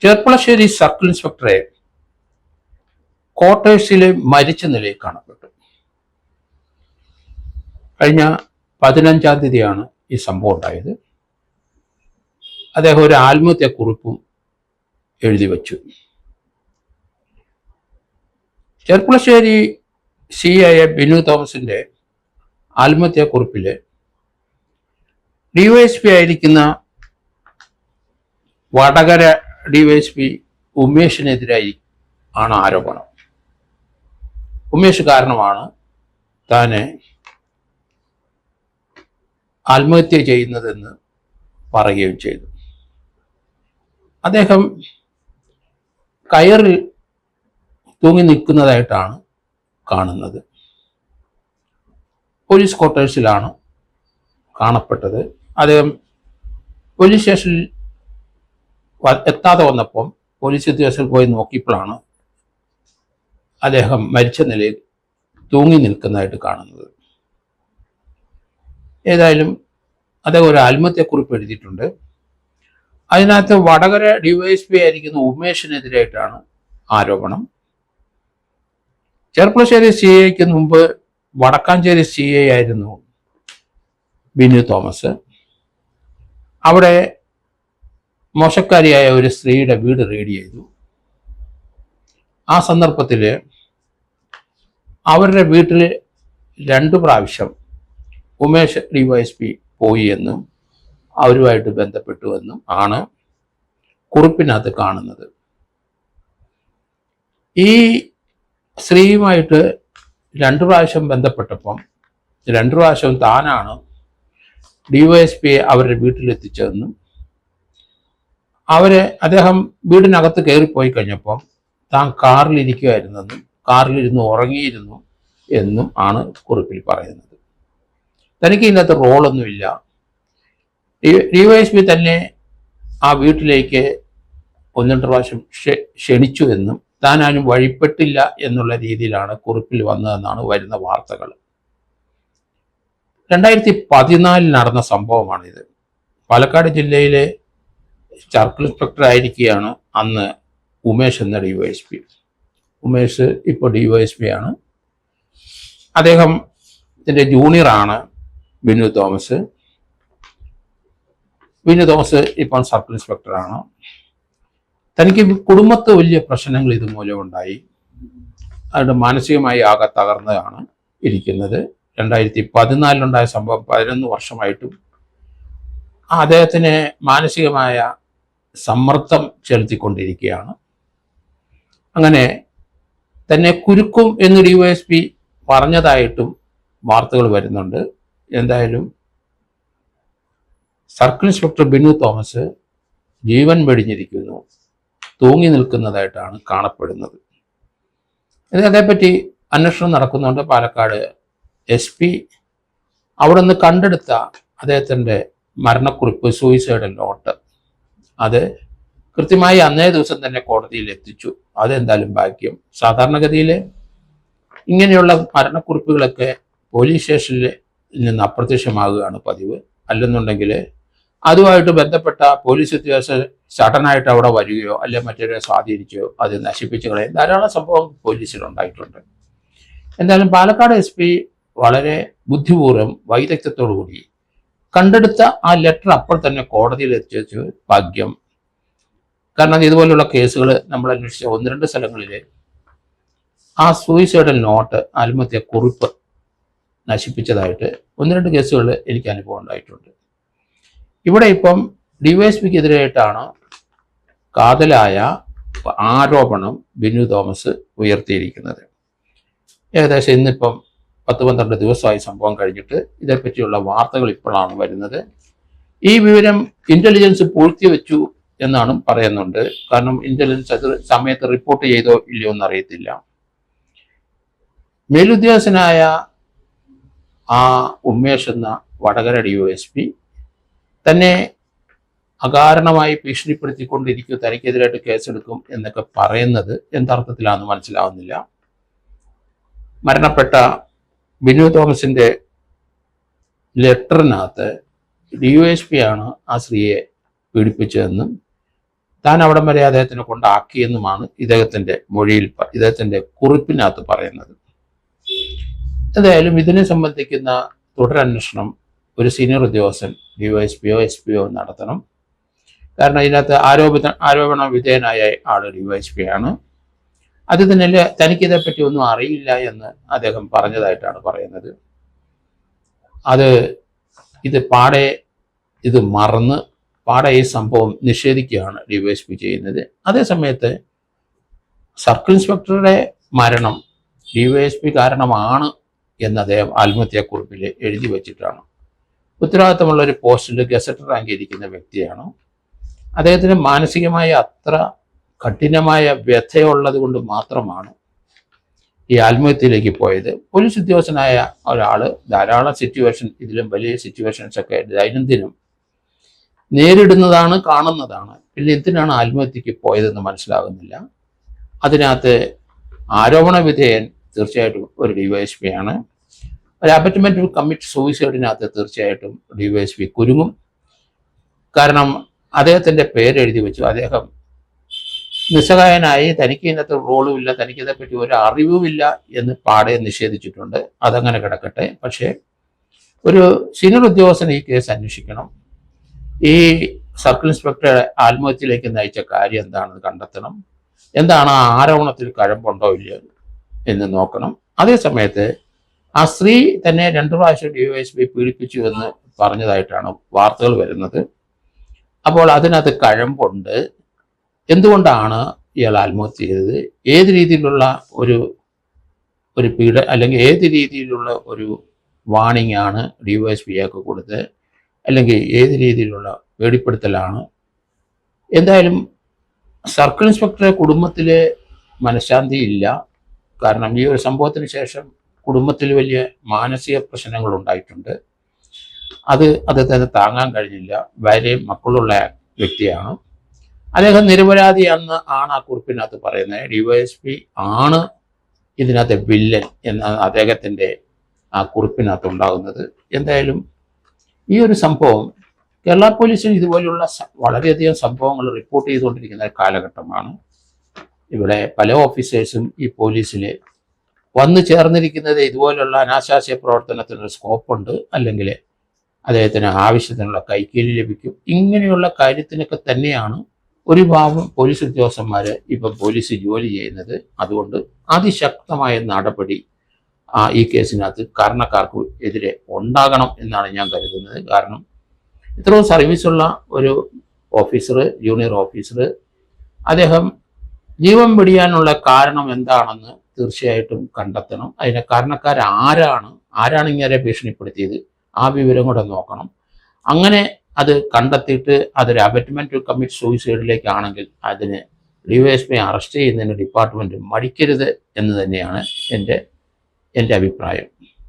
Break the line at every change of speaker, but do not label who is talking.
Cherpulassery circle ഇൻസ്പെക്ടറെ ക്വാർട്ടേഴ്സിൽ മരിച്ച നിലയിൽ കാണപ്പെട്ടു. കഴിഞ്ഞ 15-ാം തീയതിയാണ് ഈ സംഭവം ഉണ്ടായത്. അദ്ദേഹം ഒരു ആത്മഹത്യാക്കുറിപ്പും എഴുതി വച്ചു. ചെർപ്പളശ്ശേരി CI ബിനു തോമസിന്റെ ആത്മഹത്യാക്കുറിപ്പില് DYSP ആയിരിക്കുന്ന വടകര DYSP ഉമേഷിനെതിരായി ആണ് ആരോപണം. ഉമേഷ് കാരണമാണ് താനെ ആത്മഹത്യ ചെയ്യുന്നതെന്ന് പറയുകയും ചെയ്തു. അദ്ദേഹം കയറിൽ തൂങ്ങി നിൽക്കുന്നതായിട്ടാണ് കാണുന്നത്. പോലീസ് ക്വാർട്ടേഴ്സിലാണ് കാണപ്പെട്ടത്. അദ്ദേഹം പോലീസ് സ്റ്റേഷനിൽ എത്താതെ വന്നപ്പം പോലീസ് ഉദ്യോഗസ്ഥർ പോയി നോക്കിയപ്പോഴാണ് അദ്ദേഹം മരിച്ച നിലയിൽ തൂങ്ങി നിൽക്കുന്നതായിട്ട് കാണുന്നത്. ഏതായാലും അദ്ദേഹം ഒരു ആത്മഹത്യാക്കുറിപ്പ് എഴുതിയിട്ടുണ്ട്. അതിനകത്ത് വടകര DYSP ആയിരിക്കുന്ന ഉമേഷിനെതിരായിട്ടാണ് ആരോപണം. ചെർപ്പളശ്ശേരി CIക്ക് മുമ്പ് വടക്കാഞ്ചേരി CI ആയിരുന്നു ബിനു തോമസ്. അവിടെ മോശക്കാരിയായ ഒരു സ്ത്രീയുടെ വീട് റെയ്ഡ് ചെയ്തു. ആ സന്ദർഭത്തിൽ അവരുടെ വീട്ടിൽ 2 പ്രാവശ്യം ഉമേഷ് DYSP പോയി എന്നും അവരുമായിട്ട് ബന്ധപ്പെട്ടു എന്നും ആണ് കുറിപ്പിനകത്ത് കാണുന്നത്. ഈ സ്ത്രീയുമായിട്ട് 2 പ്രാവശ്യം ബന്ധപ്പെട്ടപ്പം 2 പ്രാവശ്യം താനാണ് DYSP അവരുടെ വീട്ടിലെത്തിച്ചതെന്നും അദ്ദേഹം വീടിനകത്ത് കയറിപ്പോയി കഴിഞ്ഞപ്പം താൻ കാറിലിരിക്കുമായിരുന്നെന്നും കാറിലിരുന്ന് ഉറങ്ങിയിരുന്നു എന്നും ആണ് കുറിപ്പിൽ പറയുന്നത്. തനിക്ക് ഇതിനകത്ത് റോളൊന്നുമില്ല. DYSP തന്നെ ആ വീട്ടിലേക്ക് 1-2 പ്രാവശ്യം ക്ഷണിച്ചു എന്നും താൻ അതിന് വഴിപ്പെട്ടില്ല എന്നുള്ള രീതിയിലാണ് കുറിപ്പിൽ വന്നതെന്നാണ് വരുന്ന വാർത്തകൾ. 2014 നടന്ന സംഭവമാണിത്. പാലക്കാട് ജില്ലയിലെ സർക്കിൾ ഇൻസ്പെക്ടർ ആയിരിക്കുകയാണ് അന്ന് ഉമേഷ് എന്ന DYSP. ഉമേഷ് ഇപ്പോൾ DYSP ആണ്. അദ്ദേഹത്തിൻ്റെ ജൂനിയറാണ് ബിനു തോമസ്. ബിനു തോമസ് ഇപ്പം സർക്കിൾ ഇൻസ്പെക്ടറാണ്. തനിക്ക് കുടുംബത്ത് വലിയ പ്രശ്നങ്ങൾ ഇതുമൂലം ഉണ്ടായി. അതുകൊണ്ട് മാനസികമായി ആകെ തകർന്നതാണ് ഇരിക്കുന്നത്. 2014 സംഭവം 11 വർഷമായിട്ടും അദ്ദേഹത്തിന് മാനസികമായ സമ്മർദ്ദം ചെലുത്തിക്കൊണ്ടിരിക്കുകയാണ്. അങ്ങനെ തന്നെ കുരുക്കും എന്ന് DYSP പറഞ്ഞതായിട്ടും വാർത്തകൾ വരുന്നുണ്ട്. എന്തായാലും സർക്കിൾ ഇൻസ്പെക്ടർ ബിനു തോമസ് ജീവൻ വെടിഞ്ഞിരിക്കുന്നു, തൂങ്ങി നിൽക്കുന്നതായിട്ടാണ് കാണപ്പെടുന്നത്. അതേപ്പറ്റി അന്വേഷണം നടക്കുന്നുണ്ട്. പാലക്കാട് SP അവിടെ നിന്ന് കണ്ടെടുത്ത അദ്ദേഹത്തിൻ്റെ മരണക്കുറിപ്പ്, സൂയിസൈഡൽ നോട്ട്, അത് കൃത്യമായി അന്നേ ദിവസം തന്നെ കോടതിയിൽ എത്തിച്ചു. അതെന്തായാലും ഭാഗ്യം. സാധാരണഗതിയിൽ ഇങ്ങനെയുള്ള മരണക്കുറിപ്പുകളൊക്കെ പോലീസ് സ്റ്റേഷനിൽ നിന്ന് അപ്രത്യക്ഷമാകുകയാണ് പതിവ്. അല്ലെന്നുണ്ടെങ്കിൽ അതുമായിട്ട് ബന്ധപ്പെട്ട പോലീസ് ഉദ്യോഗസ്ഥർ സഡനായിട്ട് അവിടെ വരികയോ അല്ലെങ്കിൽ മറ്റൊരു സ്വാധീനിക്കുകയോ അത് നശിപ്പിച്ചു കളയും ധാരാളം സംഭവം പോലീസിലുണ്ടായിട്ടുണ്ട്. എന്തായാലും പാലക്കാട് SP വളരെ ബുദ്ധിപൂർവ്വം വൈദഗ്ധ്യത്തോടു കൂടി കണ്ടെടുത്ത ആ ലെറ്റർ അപ്പോൾ തന്നെ കോടതിയിൽ എത്തിച്ചു. ഭാഗ്യം. കാരണം ഇതുപോലുള്ള കേസുകൾ നമ്മൾ അന്വേഷിച്ച 1-2 സ്ഥലങ്ങളിൽ ആ സൂയിസൈഡൽ നോട്ട്, ആത്മഹത്യ കുറിപ്പ് നശിപ്പിച്ചതായിട്ട് 1-2 കേസുകൾ എനിക്ക് അനുഭവം ഉണ്ടായിട്ടുണ്ട്. ഇവിടെ ഇപ്പം DYSPക്കെതിരായിട്ടാണ് കാതലായ ആരോപണം ബിനു തോമസ് ഉയർത്തിയിരിക്കുന്നത്. ഏകദേശം ഇന്നിപ്പം 10-12 ദിവസമായി സംഭവം കഴിഞ്ഞിട്ട് ഇതേപ്പറ്റിയുള്ള വാർത്തകൾ ഇപ്പോഴാണ് വരുന്നത്. ഈ വിവരം ഇന്റലിജൻസ് പൂഴ്ത്തിവെച്ചു എന്നാണ് പറയുന്നുണ്ട്. കാരണം ഇന്റലിജൻസ് അത് സമയത്ത് റിപ്പോർട്ട് ചെയ്തോ ഇല്ലയോ എന്നറിയത്തില്ല. മേലുദ്യോഗസ്ഥനായ ആ ഉമേഷ് എന്ന വടകര DYSP തന്നെ അകാരണമായി ഭീഷണിപ്പെടുത്തിക്കൊണ്ടിരിക്കും, തനിക്കെതിരായിട്ട് കേസെടുക്കും എന്നൊക്കെ പറയുന്നത് എന്തർത്ഥത്തിലാണെന്ന് മനസ്സിലാവുന്നില്ല. മരണപ്പെട്ട ബിനു തോമസിന്റെ ലെറ്ററിനകത്ത് DYSP ആണ് ആ സ്ത്രീയെ പീഡിപ്പിച്ചതെന്നും താൻ അവിടം വരെ അദ്ദേഹത്തിനെ കൊണ്ടാക്കിയെന്നുമാണ് ഇദ്ദേഹത്തിന്റെ കുറിപ്പിനകത്ത് പറയുന്നത്. എന്തായാലും ഇതിനെ സംബന്ധിക്കുന്ന തുടരന്വേഷണം ഒരു സീനിയർ ഉദ്യോഗസ്ഥൻ ഡിവൈഎസ്പിയോ എസ്പിയോ നടത്തണം. കാരണം ഇതിനകത്ത് ആരോപണ വിധേയനായ ആൾ ഡിവൈഎസ്പി ആണ്. അത് തന്നെ തനിക്കിതേപ്പറ്റി ഒന്നും അറിയില്ല എന്ന് അദ്ദേഹം പറഞ്ഞതായിട്ടാണ് പറയുന്നത്. ഇത് മറന്ന് പാടെ ഈ സംഭവം നിഷേധിക്കുകയാണ് ഡിവൈഎസ്പി ചെയ്യുന്നത്. അതേസമയത്ത് സർക്കിൾ ഇൻസ്പെക്ടറുടെ മരണം ഡിവൈഎസ്പി കാരണമാണ് എന്ന് അദ്ദേഹം ആത്മഹത്യാക്കുറിപ്പിൽ എഴുതി വച്ചിട്ടാണ്. ഉത്തരവാദിത്തമുള്ള ഒരു പോസ്റ്റിൽ ഗസറ്റർ റാങ്ക് ഇരിക്കുന്ന വ്യക്തിയാണ്. അദ്ദേഹത്തിന് മാനസികമായ അത്ര കഠിനമായ വ്യഥയുള്ളത് കൊണ്ട് മാത്രമാണ് ഈ ആത്മഹത്യയിലേക്ക് പോയത്. പോലീസ് ഉദ്യോഗസ്ഥനായ ഒരാൾ ധാരാളം ഇതിലും വലിയ സിറ്റുവേഷൻസ് ഒക്കെ ദൈനംദിനം നേരിടുന്നതാണ്, കാണുന്നതാണ്. പിന്നെ എന്തിനാണ് ആത്മഹത്യക്ക് പോയതെന്ന് മനസ്സിലാകുന്നില്ല. അതിനകത്ത് ആരോപണ വിധേയൻ തീർച്ചയായിട്ടും ഒരു ഡിവൈഎസ്പി ആണ്. ഒരു അബറ്റ്മെന്റ് കമ്മിറ്റ് സൂയിസൈഡിനകത്ത് തീർച്ചയായിട്ടും ഡിവൈഎസ്പി കുരുങ്ങും. കാരണം അദ്ദേഹത്തിന്റെ പേരെഴുതി വെച്ചു. അദ്ദേഹം നിസ്സഹായനായി, തനിക്ക് ഇതിനകത്ത് റോളും ഇല്ല, തനിക്കിതേപ്പറ്റി ഒരു അറിവുമില്ല എന്ന് പാടെ നിഷേധിച്ചിട്ടുണ്ട്. അതങ്ങനെ കിടക്കട്ടെ. പക്ഷേ ഒരു സീനിയർ ഉദ്യോഗസ്ഥൻ ഈ കേസ് അന്വേഷിക്കണം. ഈ സർക്കിൾ ഇൻസ്പെക്ടറെ ആത്മഹത്യയിലേക്ക് നയിച്ച കാര്യം എന്താണെന്ന് കണ്ടെത്തണം. എന്താണ് ആ ആരോപണത്തിൽ കഴമ്പുണ്ടോ ഇല്ലയോ എന്ന് നോക്കണം. അതേസമയത്ത് ആ സ്ത്രീ തന്നെ 2 പ്രാവശ്യം ഡിവൈഎസ്പി പീഡിപ്പിച്ചു എന്ന് പറഞ്ഞതായിട്ടാണ് വാർത്തകൾ വരുന്നത്. അപ്പോൾ അതിനകത്ത് കഴമ്പുണ്ട്. എന്തുകൊണ്ടാണ് ഇയാൾ ആത്മഹത്യ ചെയ്തത്? ഏത് രീതിയിലുള്ള ഒരു അല്ലെങ്കിൽ ഏത് രീതിയിലുള്ള ഒരു വാണിംഗ് ആണ് ഡിവൈഎസ്പി ഇയാൾക്ക് കൊടുത്തത്, അല്ലെങ്കിൽ ഏത് രീതിയിലുള്ള പേടിപ്പെടുത്തലാണ്? എന്തായാലും സർക്കിൾ ഇൻസ്പെക്ടറെ കുടുംബത്തിലെ മനഃശാന്തി ഇല്ല. കാരണം ഈ ഒരു സംഭവത്തിന് ശേഷം കുടുംബത്തിൽ വലിയ മാനസിക പ്രശ്നങ്ങൾ ഉണ്ടായിട്ടുണ്ട്. അദ്ദേഹത്തിന് താങ്ങാൻ കഴിഞ്ഞില്ല. ഭാര്യയും മക്കളുള്ള വ്യക്തിയാണ്. അദ്ദേഹം നിരപരാധി ആണ് ആ കുറിപ്പിനകത്ത് പറയുന്നത്. ഡിവൈഎസ്പി ആണ് ഇതിനകത്തെ വില്ലൻ എന്നാണ് അദ്ദേഹത്തിൻ്റെ ആ കുറിപ്പിനകത്ത് ഉണ്ടാകുന്നത്. എന്തായാലും ഈ ഒരു സംഭവം കേരള പോലീസിൽ ഇതുപോലുള്ള വളരെയധികം സംഭവങ്ങൾ റിപ്പോർട്ട് ചെയ്തുകൊണ്ടിരിക്കുന്ന കാലഘട്ടമാണ്. ഇവിടെ പല ഓഫീസേഴ്സും ഈ പോലീസിൽ വന്നു ചേർന്നിരിക്കുന്നത് ഇതുപോലുള്ള അനാശാസ്യ പ്രവർത്തനത്തിനൊരു സ്കോപ്പുണ്ട്, അല്ലെങ്കിൽ അദ്ദേഹത്തിന് ആവശ്യത്തിനുള്ള കൈക്കൂലി ലഭിക്കും. ഇങ്ങനെയുള്ള കാര്യത്തിനൊക്കെ തന്നെയാണ് ഒരു ഭാഗം പോലീസ് ഉദ്യോഗസ്ഥന്മാർ ഇപ്പം പോലീസ് ജോലി ചെയ്യുന്നത്. അതുകൊണ്ട് അതിശക്തമായ നടപടി ഈ കേസിനകത്ത് കാരണക്കാർക്ക് എതിരെ ഉണ്ടാകണം എന്നാണ് ഞാൻ കരുതുന്നത്. കാരണം ഇത്രയും സർവീസുള്ള ഒരു ഓഫീസർ, ജൂനിയർ ഓഫീസർ, അദ്ദേഹം ജീവൻ വെടിയാനുള്ള കാരണം എന്താണെന്ന് തീർച്ചയായിട്ടും കണ്ടെത്തണം. അതിന് ആരാണ് ഇങ്ങനെ ഭീഷണിപ്പെടുത്തിയത്, ആ വിവരം കൂടെ നോക്കണം. അങ്ങനെ അത് കണ്ടെത്തിയിട്ട് അതൊരു അബറ്റ്മെന്റ് കമ്മിറ്റ് സൂയിസൈഡിലേക്കാണെങ്കിൽ അതിന് ഡിവൈഎസ്പി അറസ്റ്റ് ചെയ്യുന്നതിന് ഡിപ്പാർട്ട്മെന്റ് മടിക്കരുത് എന്ന് തന്നെയാണ് എൻ്റെ അഭിപ്രായം.